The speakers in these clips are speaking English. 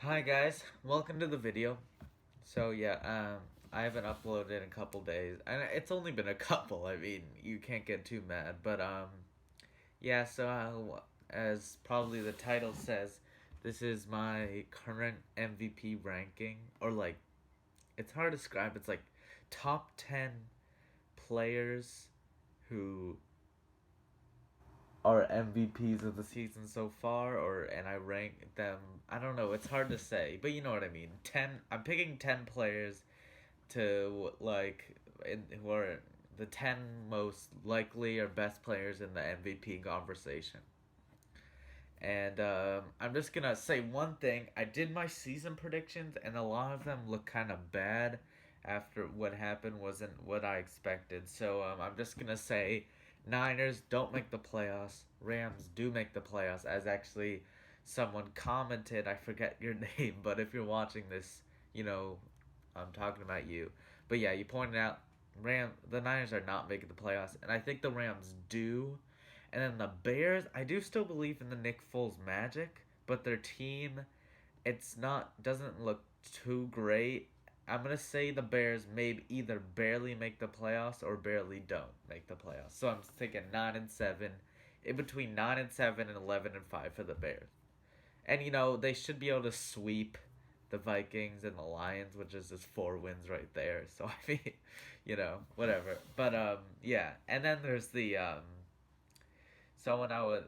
Hi guys, welcome to the video. I haven't uploaded in a couple days, and it's only been a couple. I mean, you can't get too mad, but as probably the title says, this is my current MVP ranking, or like, it's hard to describe. It's like top 10 players who are MVPs of the season so far, and I rank them. I don't know. It's hard to say, but you know what I mean. I'm picking 10 players who are the 10 most likely or best players in the MVP conversation. And I'm just gonna say one thing. I did my season predictions, and a lot of them look kind of bad after what happened wasn't what I expected. So I'm just gonna say Niners don't make the playoffs. Rams do make the playoffs, as actually someone commented. I forget your name, but if you're watching this, you know I'm talking about you. But yeah, you pointed out the Niners are not making the playoffs, and I think the Rams do. And then the Bears, I do still believe in the Nick Foles magic, but their team, it's not doesn't look too great. I'm gonna say the Bears maybe either barely make the playoffs or barely don't make the playoffs. So I'm thinking 9-7, in between 9-7 and 11-5 for the Bears. And they should be able to sweep the Vikings and the Lions, which is just 4 wins right there. So I mean, whatever. But yeah. And then there's the someone I would.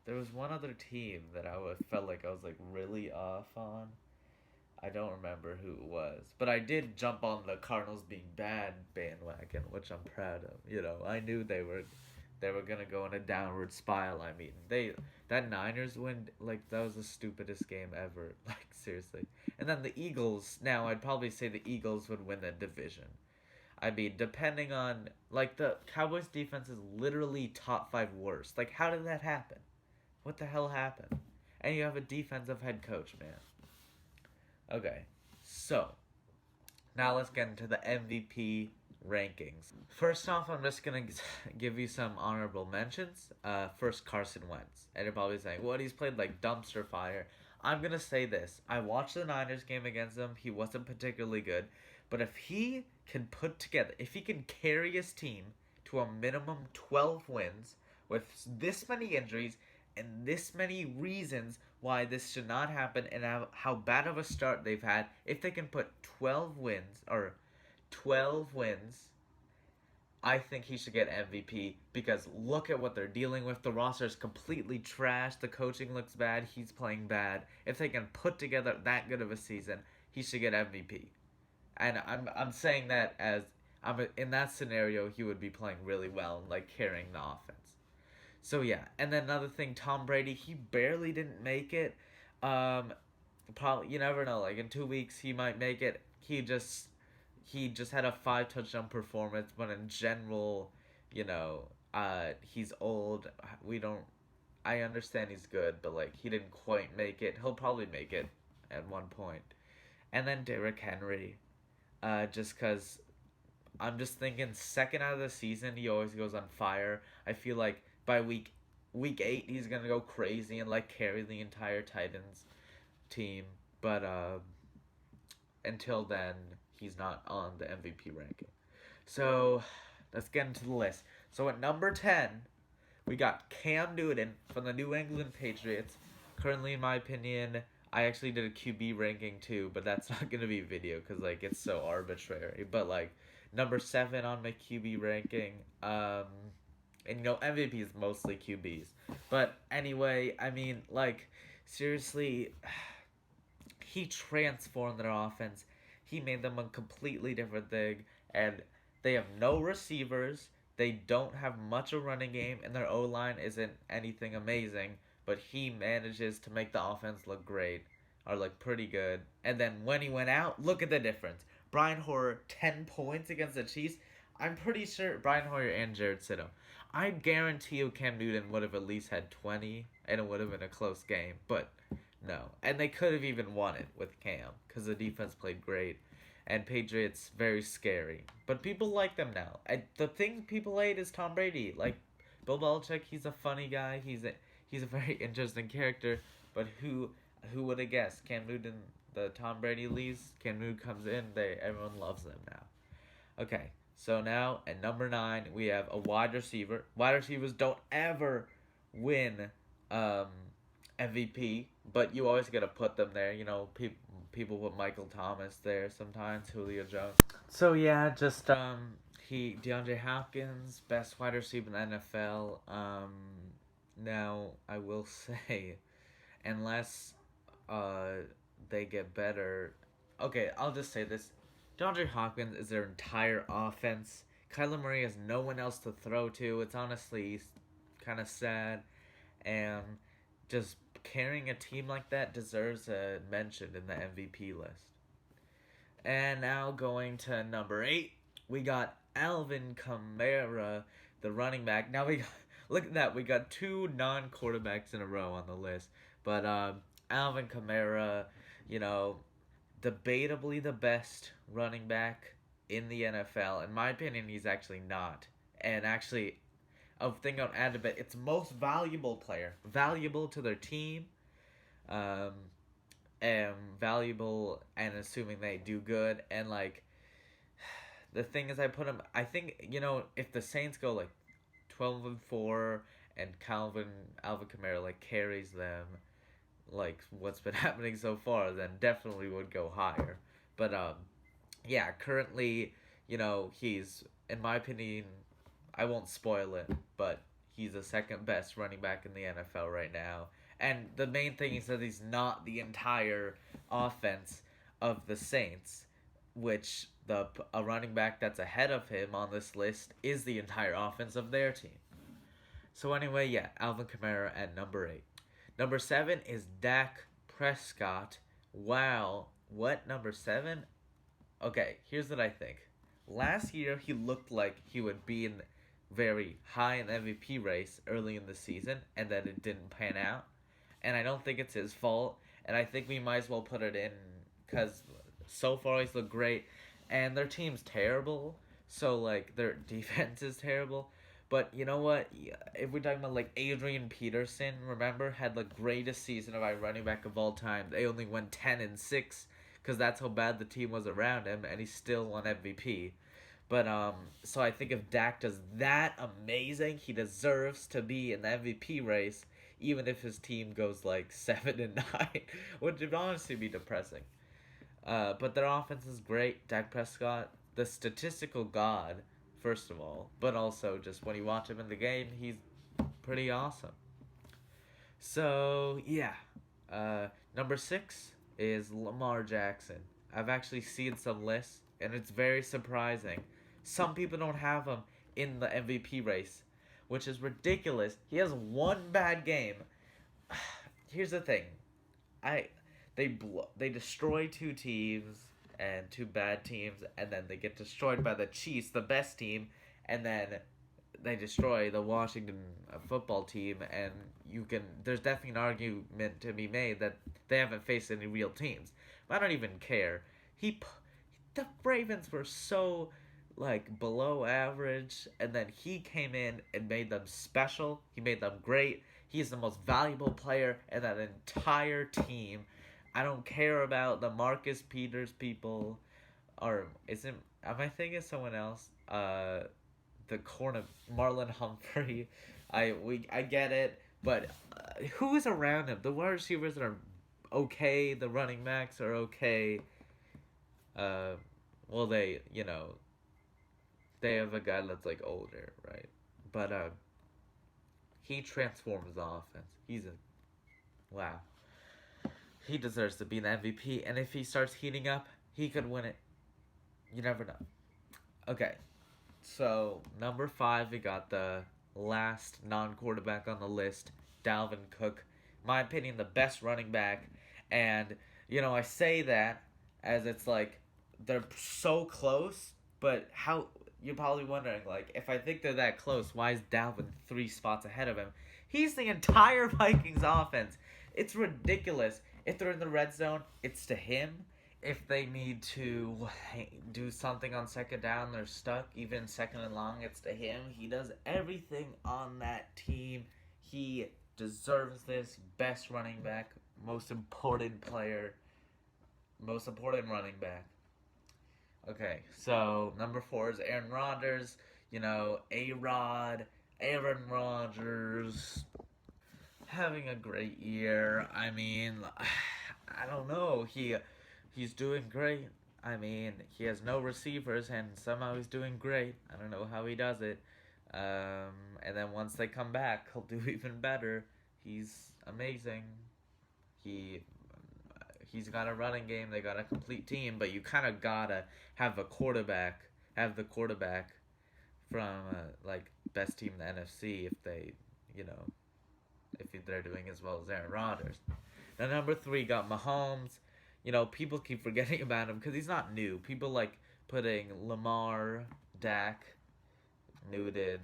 There was one other team that felt like I was like really off on. I don't remember who it was, but I did jump on the Cardinals being bad bandwagon, which I'm proud of. I knew they were gonna go in a downward spiral. I mean, that Niners win, like, that was the stupidest game ever. Like, seriously. And then the Eagles. Now I'd probably say the Eagles would win the division. I mean, depending on, like, the Cowboys defense is literally top 5 worst. Like, how did that happen? What the hell happened? And you have a defensive head coach, man. Okay, so now let's get into the MVP rankings. First off, I'm just gonna give you some honorable mentions. First, Carson Wentz. And you're probably saying, "What? He's played like dumpster fire." I'm gonna say this: I watched the Niners game against him. He wasn't particularly good, but if he can carry his team to a minimum 12 wins with this many injuries and this many reasons why this should not happen, and how bad of a start they've had, if they can put 12 wins, I think he should get MVP, because look at what they're dealing with. The roster is completely trash. The coaching looks bad. He's playing bad. If they can put together that good of a season, he should get MVP. And I'm saying that as in that scenario, he would be playing really well, like carrying the offense. So yeah, and then another thing, Tom Brady, he barely didn't make it. Probably, you never know. Like, in 2 weeks, he might make it. He just had a 5 touchdown performance, but in general, he's old. We don't. I understand he's good, but like, he didn't quite make it. He'll probably make it at one point. And then Derrick Henry, just because I'm just thinking second out of the season, he always goes on fire. I feel like by week 8, he's gonna go crazy and like carry the entire Titans team. But until then, he's not on the MVP ranking. So let's get into the list. So at number 10, we got Cam Newton from the New England Patriots. Currently, in my opinion, I actually did a QB ranking too, but that's not gonna be video because like it's so arbitrary. But like, number 7 on my QB ranking. And MVP is mostly QBs. But anyway, I mean, like, seriously, he transformed their offense. He made them a completely different thing. And they have no receivers. They don't have much of a running game. And their O-line isn't anything amazing. But he manages to make the offense look great. Or look pretty good. And then when he went out, look at the difference. Brian Hoyer, 10 points against the Chiefs. I'm pretty sure Brian Hoyer and Jared Stidham. I guarantee you Cam Newton would have at least had 20, and it would have been a close game. But no. And they could have even won it with Cam, because the defense played great. And Patriots, very scary. But people like them now. The thing people hate is Tom Brady. Like, Bill Belichick, he's a funny guy. He's a very interesting character. But who would have guessed? Cam Newton, the Tom Brady leaves. Cam Newton comes in. Everyone loves them now. Okay, so now at number 9 we have a wide receiver. Wide receivers don't ever win um, MVP, but you always gotta put them there. People put Michael Thomas there sometimes, Julio Jones. So yeah, just he DeAndre Hopkins, best wide receiver in the NFL. Now I will say, unless they get better. Okay, I'll just say this: DeAndre Hopkins is their entire offense. Kyler Murray has no one else to throw to. It's honestly kind of sad, and just carrying a team like that deserves a mention in the MVP list. And now going to number 8, we got Alvin Kamara, the running back. Now we got, look at that. We got 2 non-quarterbacks in a row on the list. But Alvin Kamara, you know, debatably the best running back in the NFL. In my opinion, he's actually not. And actually, a thing I'll add a bit, it's most valuable player. Valuable to their team. And valuable, and assuming they do good. And, like, the thing is, I put him, I think, if the Saints go, like, 12-4, and Alvin Kamara, like, carries them, like, what's been happening so far, then definitely would go higher. But, yeah, currently, he's, in my opinion, I won't spoil it, but he's the second best running back in the NFL right now. And the main thing is that he's not the entire offense of the Saints, which a running back that's ahead of him on this list is the entire offense of their team. So anyway, yeah, Alvin Kamara at number 8. Number 7 is Dak Prescott. Wow, what, number 7? Okay, here's what I think. Last year, he looked like he would be very high in the MVP race early in the season, and then it didn't pan out. And I don't think it's his fault, and I think we might as well put it in, because so far he's looked great, and their team's terrible, so, like, their defense is terrible. But you know what? If we're talking about, like, Adrian Peterson, remember, had the greatest season of our running back of all time. They only went 10-6, because that's how bad the team was around him, and he still won MVP. But, so I think if Dak does that amazing, he deserves to be in the MVP race, even if his team goes, like, 7-9, which would honestly be depressing. But their offense is great. Dak Prescott, the statistical god, first of all, but also just when you watch him in the game, he's pretty awesome. So, yeah. Number 6 is Lamar Jackson. I've actually seen some lists, and it's very surprising. Some people don't have him in the MVP race, which is ridiculous. He has one bad game. Here's the thing. They destroy 2 teams and 2 bad teams, and then they get destroyed by the Chiefs, the best team, and then they destroy the Washington football team, and there's definitely an argument to be made that they haven't faced any real teams. But I don't even care. The Ravens were so, like, below average, and then he came in and made them special. He made them great. He's the most valuable player in that entire team. I don't care about the Marcus Peters people, or am I thinking of someone else? The corner, Marlon Humphrey. I get it, but who is around him? The wide receivers are okay. The running backs are okay. Well, they have a guy that's, like, older, right? But he transforms the offense. Wow. He deserves to be an MVP, and if he starts heating up, he could win it. You never know. Okay, so number 5, we got the last non-quarterback on the list, Dalvin Cook. In my opinion, the best running back, and, I say that as it's like, they're so close, but how, you're probably wondering, like, if I think they're that close, why is Dalvin 3 spots ahead of him? He's the entire Vikings offense. It's ridiculous. If they're in the red zone, it's to him. If they need to do something on second down, they're stuck, even second and long, it's to him. He does everything on that team. He deserves this best running back most important player, most important running back. Okay, so number 4 is Aaron Rodgers. You know, Aaron Rodgers, having a great year. I mean, I don't know. He's doing great. I mean, he has no receivers, and somehow he's doing great. I don't know how he does it. And then once they come back, he'll do even better. He's amazing. He he's got a running game. They got a complete team, but you kind of gotta have a quarterback. Have the quarterback from like best team in the NFC if they, you know, if they're doing as well as Aaron Rodgers. Now number 3 got Mahomes. You know, people keep forgetting about him because he's not new. People like putting Lamar, Dak, Newton,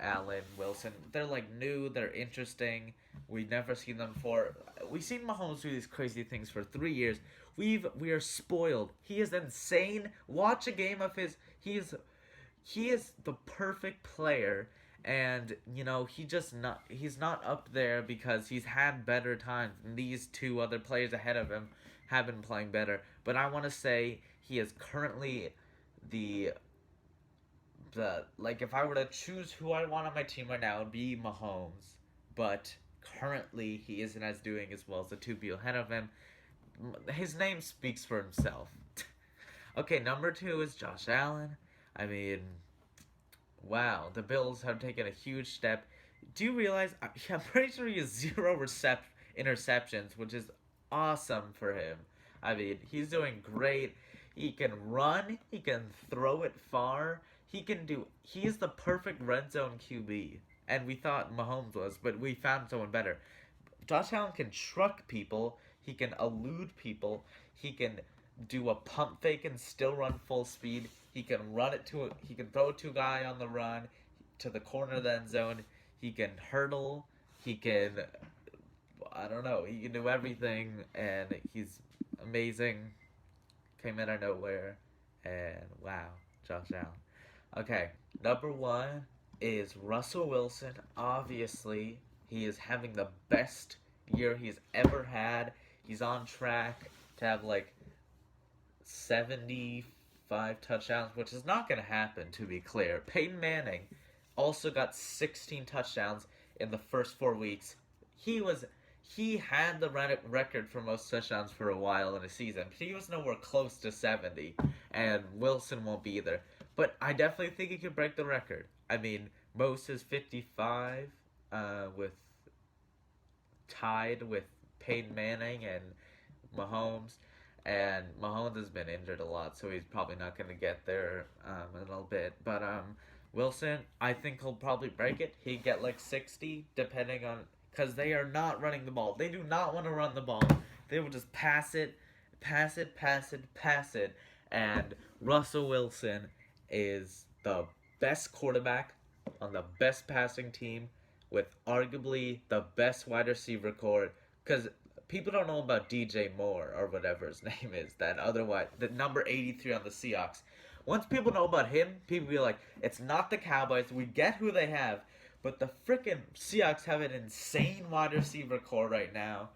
Allen, Wilson. They're like new. They're interesting. We've never seen them before. We've seen Mahomes do these crazy things for 3 years. We are spoiled. He is insane. Watch a game of his. He is the perfect player, and you know he's not up there because he's had better times. And these 2 other players ahead of him have been playing better. But I want to say he is currently the like if I were to choose who I want on my team right now, it would be Mahomes. But currently he isn't as doing as well as the 2 people ahead of him. His name speaks for himself. Okay, number 2 is Josh Allen. I mean, wow, the Bills have taken a huge step. Do you realize? I'm pretty sure he has 0 interceptions, which is awesome for him. I mean, he's doing great. He can run. He can throw it far. He is the perfect red zone QB. And we thought Mahomes was, but we found someone better. Josh Allen can truck people. He can elude people. He can do a pump fake and still run full speed. He can he can throw it to a guy on the run to the corner of the end zone. He can hurdle. He can, I don't know. He can do everything, and he's amazing. Came out of nowhere, and wow, Josh Allen. Okay, number 1 is Russell Wilson. Obviously, he is having the best year he's ever had. He's on track to have like 75 touchdowns, which is not going to happen, to be clear. Peyton Manning also got 16 touchdowns in the first 4 weeks. He had the record for most touchdowns for a while in a season. He was nowhere close to 70, and Wilson won't be either. But I definitely think he could break the record. I mean, most is 55, with tied with Peyton Manning and Mahomes. And Mahomes has been injured a lot, so he's probably not going to get there in a little bit. But Wilson, I think he'll probably break it. He'd get like 60, depending on... Because they are not running the ball. They do not want to run the ball. They will just pass it. And Russell Wilson is the best quarterback on the best passing team with arguably the best wide receiver core. Because people don't know about DJ Moore or whatever his name is. The number 83 on the Seahawks. Once people know about him, people be like, it's not the Cowboys. We get who they have. But the freaking Seahawks have an insane wide receiver core right now.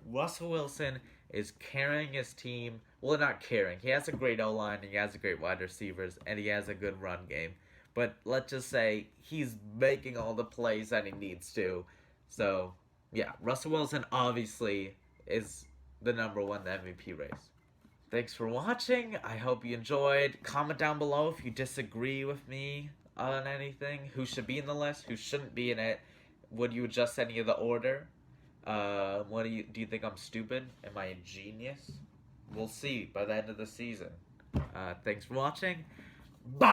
Russell Wilson is carrying his team. Well, not carrying. He has a great O-line, he has a great wide receivers, and he has a good run game. But let's just say he's making all the plays that he needs to. So, yeah, Russell Wilson obviously is the number 1 in the MVP race. Thanks for watching. I hope you enjoyed. Comment down below if you disagree with me on anything. Who should be in the list? Who shouldn't be in it? Would you adjust any of the order? What do you think I'm stupid? Am I a genius? We'll see by the end of the season. Thanks for watching. Bye!